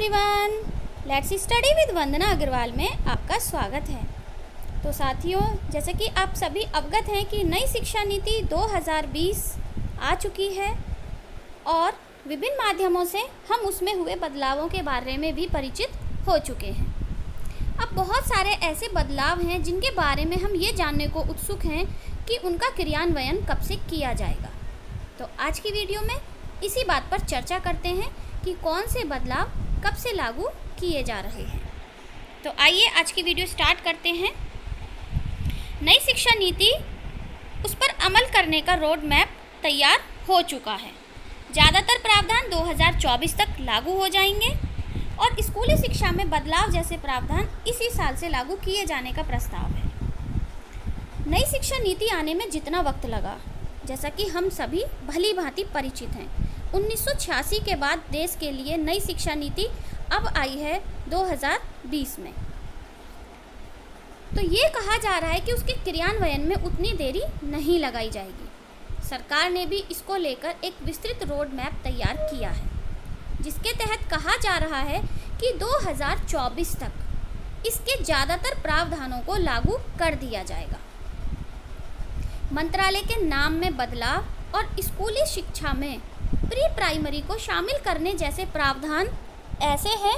Everyone, let's study with वंदना अग्रवाल में आपका स्वागत है। तो साथियों, जैसे कि आप सभी अवगत हैं कि नई शिक्षा नीति 2020 आ चुकी है और विभिन्न माध्यमों से हम उसमें हुए बदलावों के बारे में भी परिचित हो चुके हैं। अब बहुत सारे ऐसे बदलाव हैं जिनके बारे में हम ये जानने को उत्सुक हैं कि उनका क्रियान्वयन कब से किया जाएगा। तो आज की वीडियो में इसी बात पर चर्चा करते हैं कि कौन से बदलाव कब से लागू किए जा रहे हैं। तो आइए आज की वीडियो स्टार्ट करते हैं। नई शिक्षा नीति, उस पर अमल करने का रोड मैप तैयार हो चुका है। ज़्यादातर प्रावधान 2024 तक लागू हो जाएंगे और स्कूली शिक्षा में बदलाव जैसे प्रावधान इसी साल से लागू किए जाने का प्रस्ताव है। नई शिक्षा नीति आने में जितना वक्त लगा, जैसा कि हम सभी भली भांति परिचित हैं, 1986 के बाद देश के लिए नई शिक्षा नीति अब आई है 2020 में। तो ये कहा जा रहा है कि उसके क्रियान्वयन में उतनी देरी नहीं लगाई जाएगी। सरकार ने भी इसको लेकर एक विस्तृत रोड मैप तैयार किया है, जिसके तहत कहा जा रहा है कि 2024 तक इसके ज़्यादातर प्रावधानों को लागू कर दिया जाएगा। मंत्रालय के नाम में बदलाव और स्कूली शिक्षा में प्री प्राइमरी को शामिल करने जैसे प्रावधान ऐसे हैं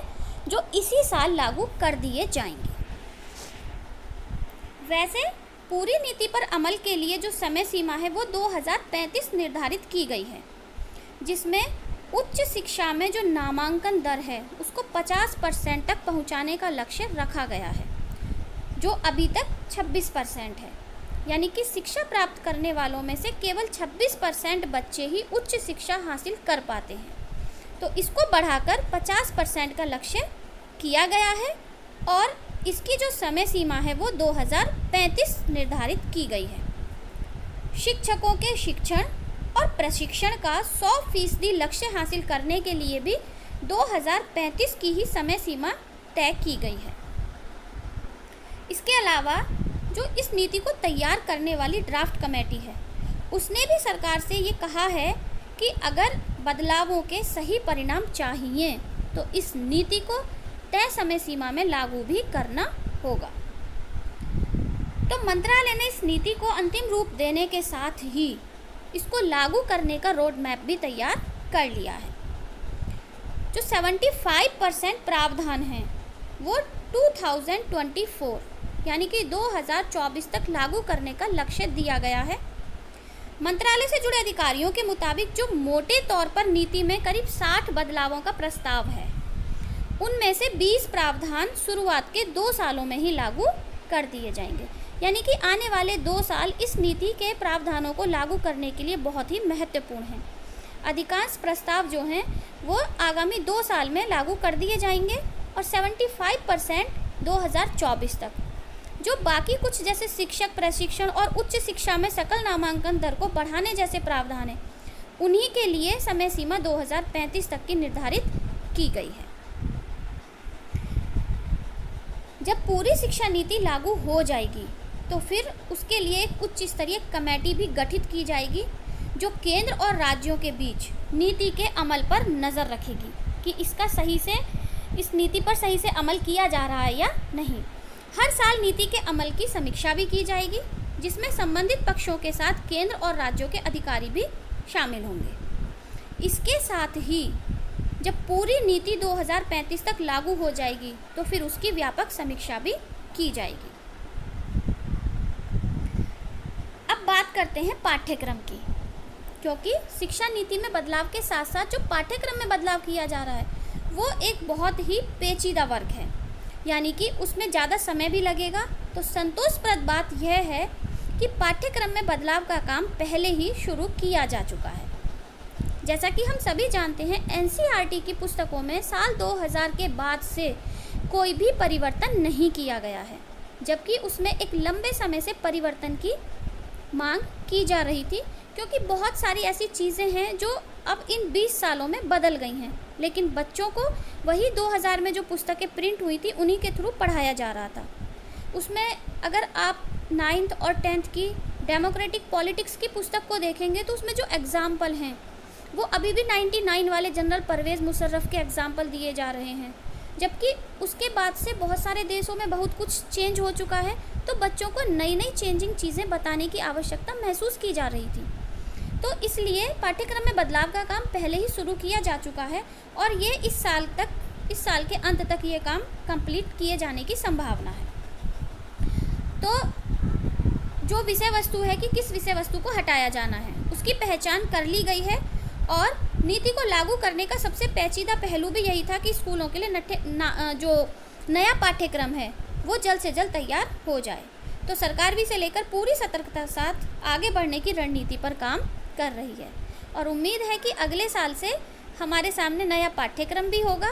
जो इसी साल लागू कर दिए जाएंगे। वैसे पूरी नीति पर अमल के लिए जो समय सीमा है वो 2035 निर्धारित की गई है, जिसमें उच्च शिक्षा में जो नामांकन दर है उसको 50% तक पहुंचाने का लक्ष्य रखा गया है, जो अभी तक 26% है। यानी कि शिक्षा प्राप्त करने वालों में से केवल 26% बच्चे ही उच्च शिक्षा हासिल कर पाते हैं। तो इसको बढ़ाकर 50% का लक्ष्य किया गया है और इसकी जो समय सीमा है वो 2035 निर्धारित की गई है। शिक्षकों के शिक्षण और प्रशिक्षण का 100% लक्ष्य हासिल करने के लिए भी 2035 की ही समय सीमा तय की गई है। इसके अलावा जो इस नीति को तैयार करने वाली ड्राफ्ट कमेटी है, उसने भी सरकार से ये कहा है कि अगर बदलावों के सही परिणाम चाहिए तो इस नीति को तय समय सीमा में लागू भी करना होगा। तो मंत्रालय ने इस नीति को अंतिम रूप देने के साथ ही इसको लागू करने का रोड मैप भी तैयार कर लिया है। जो 75% प्रावधान हैं वो 2024 यानी कि 2024 तक लागू करने का लक्ष्य दिया गया है। मंत्रालय से जुड़े अधिकारियों के मुताबिक जो मोटे तौर पर नीति में करीब 60 बदलावों का प्रस्ताव है, उनमें से 20 प्रावधान शुरुआत के 2 सालों में ही लागू कर दिए जाएंगे। यानी कि आने वाले 2 साल इस नीति के प्रावधानों को लागू करने के लिए बहुत ही महत्वपूर्ण हैं। अधिकांश प्रस्ताव जो हैं वो आगामी 2 साल में लागू कर दिए जाएंगे और 75% 2024 तक। जो बाकी कुछ जैसे शिक्षक प्रशिक्षण और उच्च शिक्षा में सकल नामांकन दर को बढ़ाने जैसे प्रावधान हैं, उन्हीं के लिए समय सीमा 2035 तक की निर्धारित की गई है। जब पूरी शिक्षा नीति लागू हो जाएगी तो फिर उसके लिए एक उच्च स्तरीय कमेटी भी गठित की जाएगी, जो केंद्र और राज्यों के बीच नीति के अमल पर नज़र रखेगी कि इस नीति पर सही से अमल किया जा रहा है या नहीं। हर साल नीति के अमल की समीक्षा भी की जाएगी, जिसमें संबंधित पक्षों के साथ केंद्र और राज्यों के अधिकारी भी शामिल होंगे। इसके साथ ही जब पूरी नीति 2035 तक लागू हो जाएगी तो फिर उसकी व्यापक समीक्षा भी की जाएगी। अब बात करते हैं पाठ्यक्रम की, क्योंकि शिक्षा नीति में बदलाव के साथ साथ जो पाठ्यक्रम में बदलाव किया जा रहा है वो एक बहुत ही पेचीदा वर्क है, यानी कि उसमें ज़्यादा समय भी लगेगा। तो संतोषप्रद बात यह है कि पाठ्यक्रम में बदलाव का काम पहले ही शुरू किया जा चुका है। जैसा कि हम सभी जानते हैं, एनसीईआरटी की पुस्तकों में साल 2000 के बाद से कोई भी परिवर्तन नहीं किया गया है, जबकि उसमें एक लंबे समय से परिवर्तन की मांग की जा रही थी, क्योंकि बहुत सारी ऐसी चीज़ें हैं जो अब इन 20 सालों में बदल गई हैं, लेकिन बच्चों को वही 2000 में जो पुस्तकें प्रिंट हुई थी उन्हीं के थ्रू पढ़ाया जा रहा था। उसमें अगर आप 9th और 10th की डेमोक्रेटिक पॉलिटिक्स की पुस्तक को देखेंगे तो उसमें जो एग्जाम्पल हैं वो अभी भी 99 वाले जनरल परवेज़ मुशर्रफ के एग्जाम्पल दिए जा रहे हैं, जबकि उसके बाद से बहुत सारे देशों में बहुत कुछ चेंज हो चुका है। तो बच्चों को नई नई चेंजिंग चीज़ें बताने की आवश्यकता महसूस की जा रही थी। तो इसलिए पाठ्यक्रम में बदलाव का काम पहले ही शुरू किया जा चुका है और ये इस साल के अंत तक ये काम कंप्लीट किए जाने की संभावना है। तो जो विषय वस्तु है कि किस विषय वस्तु को हटाया जाना है, उसकी पहचान कर ली गई है और नीति को लागू करने का सबसे पेचीदा पहलू भी यही था कि स्कूलों के लिए जो नया पाठ्यक्रम है वो जल्द से जल्द तैयार हो जाए। तो सरकार भी इसे लेकर पूरी सतर्कता के साथ आगे बढ़ने की रणनीति पर काम कर रही है और उम्मीद है कि अगले साल से हमारे सामने नया पाठ्यक्रम भी होगा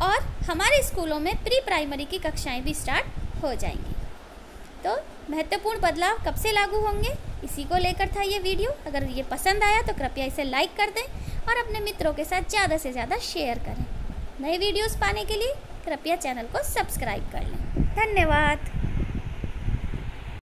और हमारे स्कूलों में प्री प्राइमरी की कक्षाएं भी स्टार्ट हो जाएंगी। तो महत्वपूर्ण बदलाव कब से लागू होंगे, इसी को लेकर था ये वीडियो। अगर ये पसंद आया तो कृपया इसे लाइक कर दें और अपने मित्रों के साथ ज़्यादा से ज़्यादा शेयर करें। नए वीडियोस पाने के लिए कृपया चैनल को सब्सक्राइब कर लें। धन्यवाद।